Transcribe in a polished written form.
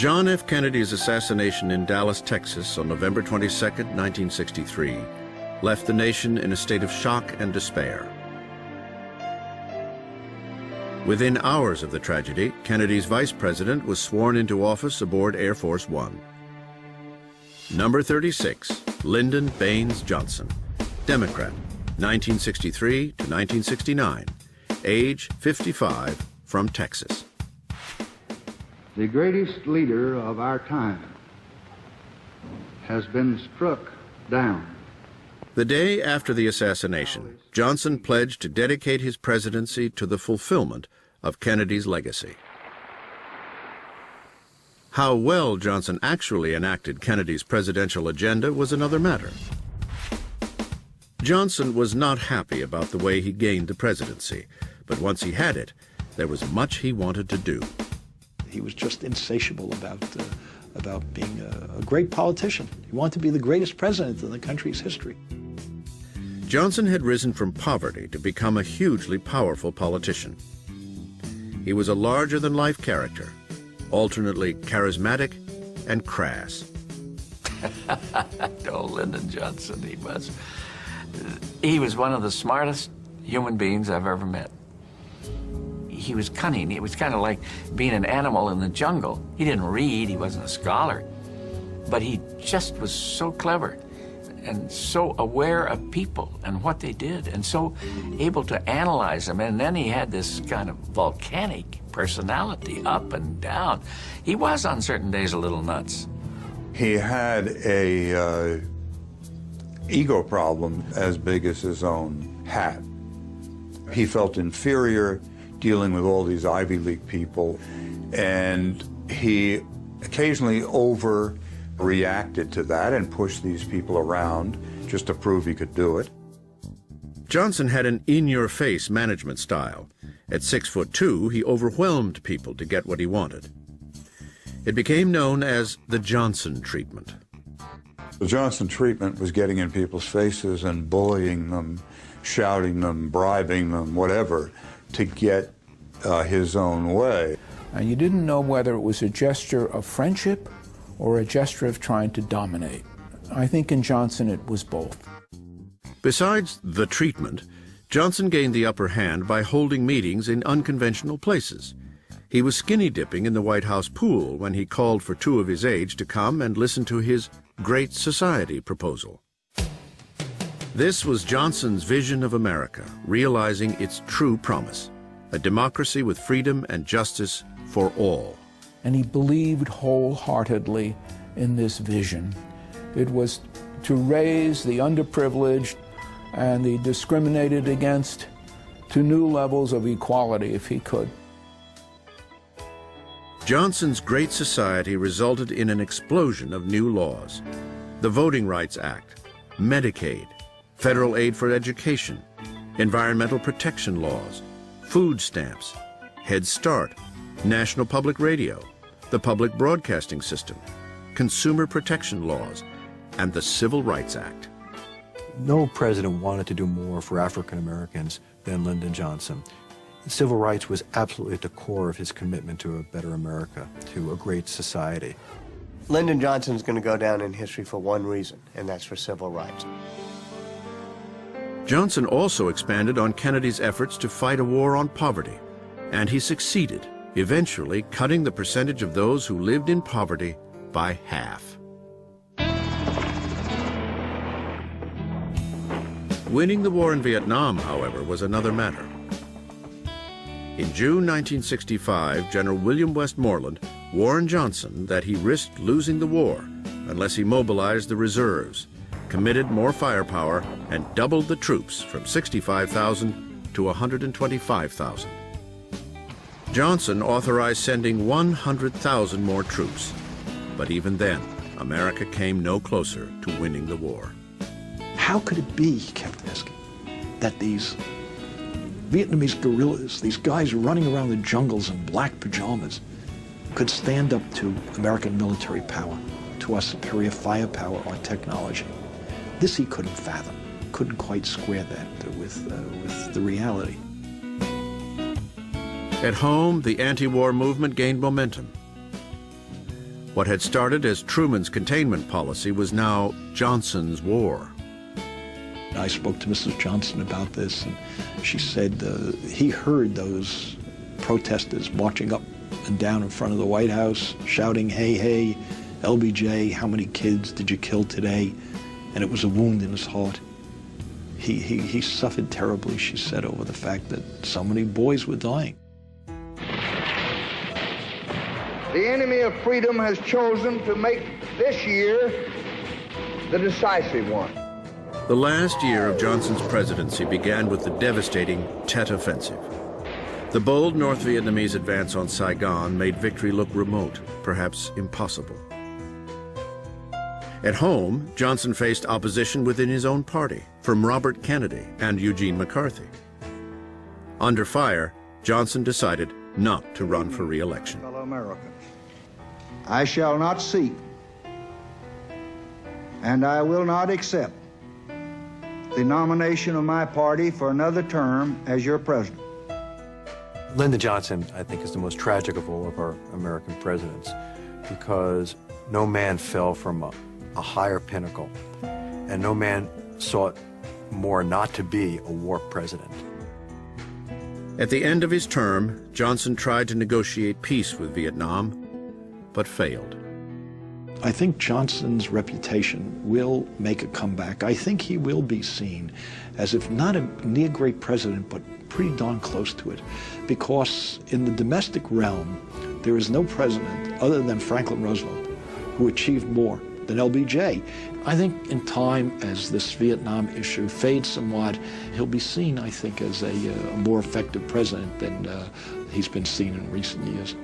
John F. Kennedy's assassination in Dallas, Texas on November 22, 1963, left the nation in a state of shock and despair. Within hours of the tragedy, Kennedy's vice president was sworn into office aboard Air Force One. Number 36, Lyndon Baines Johnson, Democrat, 1963 to 1969, age 55, from Texas. The greatest leader of our time has been struck down. The day after the assassination, Johnson pledged to dedicate his presidency to the fulfillment of Kennedy's legacy. How well Johnson actually enacted Kennedy's presidential agenda was another matter. Johnson was not happy about the way he gained the presidency, but once he had it, there was much he wanted to do. He was just insatiable about being a great politician. He wanted to be the greatest president in the country's history. Johnson had risen from poverty to become a hugely powerful politician. He was a larger-than-life character, alternately charismatic and crass. Oh, Lyndon Johnson, he was one of the smartest human beings I've ever met. He was cunning. It was kind of like being an animal in the jungle. He didn't read, he wasn't a scholar, but he just was so clever and so aware of people and what they did and so able to analyze them. And then he had this kind of volcanic personality, up and down. He was on certain days a little nuts. He had a ego problem as big as his own hat. He felt inferior dealing with all these Ivy League people, and he occasionally overreacted to that and pushed these people around just to prove he could do it. Johnson had an in-your-face management style. At 6'2", he overwhelmed people to get what he wanted. It became known as the Johnson treatment. The Johnson treatment was getting in people's faces and bullying them, shouting them, bribing them, whatever, to get his own way. And you didn't know whether it was a gesture of friendship or a gesture of trying to dominate. I think in Johnson it was both. Besides the treatment, Johnson gained the upper hand by holding meetings in unconventional places. He was skinny dipping in the White House pool when he called for two of his aides to come and listen to his Great Society proposal. This was Johnson's vision of America, realizing its true promise, a democracy with freedom and justice for all. And he believed wholeheartedly in this vision. It was to raise the underprivileged and the discriminated against to new levels of equality if he could. Johnson's Great Society resulted in an explosion of new laws. The Voting Rights Act, Medicaid, federal aid for education, environmental protection laws, food stamps, Head Start, National Public Radio, the Public Broadcasting System, consumer protection laws, and the Civil Rights Act. No president wanted to do more for African Americans than Lyndon Johnson. Civil rights was absolutely at the core of his commitment to a better America, to a great society. Lyndon Johnson's going to go down in history for one reason, and that's for civil rights. Johnson also expanded on Kennedy's efforts to fight a war on poverty, and he succeeded, eventually cutting the percentage of those who lived in poverty by half. Winning the war in Vietnam, however, was another matter. In June 1965, General William Westmoreland warned Johnson that he risked losing the war unless he mobilized the reserves, committed more firepower, and doubled the troops from 65,000 to 125,000. Johnson authorized sending 100,000 more troops, but even then, America came no closer to winning the war. How could it be, he kept asking, that these Vietnamese guerrillas, these guys running around the jungles in black pajamas, could stand up to American military power, to our superior firepower or technology? This he couldn't fathom, couldn't quite square that with the reality. At home, the anti-war movement gained momentum. What had started as Truman's containment policy was now Johnson's war. I spoke to Mrs. Johnson about this, and she said he heard those protesters marching up and down in front of the White House, shouting, "Hey, hey, LBJ, how many kids did you kill today?" And it was a wound in his heart. He suffered terribly, she said, over the fact that so many boys were dying. The enemy of freedom has chosen to make this year the decisive one. The last year of Johnson's presidency began with the devastating Tet Offensive. The bold North Vietnamese advance on Saigon made victory look remote, perhaps impossible. At home, Johnson faced opposition within his own party, from Robert Kennedy and Eugene McCarthy. Under fire, Johnson decided not to run for re-election. Fellow Americans, I shall not seek, and I will not accept, the nomination of my party for another term as your president. Lyndon Johnson, I think, is the most tragic of all of our American presidents, because no man fell from a higher pinnacle, and no man sought more not to be a war president. At the end of his term, Johnson tried to negotiate peace with Vietnam, but failed. I think Johnson's reputation will make a comeback. I think he will be seen as, if not a near great president, but pretty darn close to it. Because in the domestic realm, there is no president other than Franklin Roosevelt who achieved more than LBJ. I think in time, as this Vietnam issue fades somewhat, he'll be seen, I think, as a more effective president than he's been seen in recent years.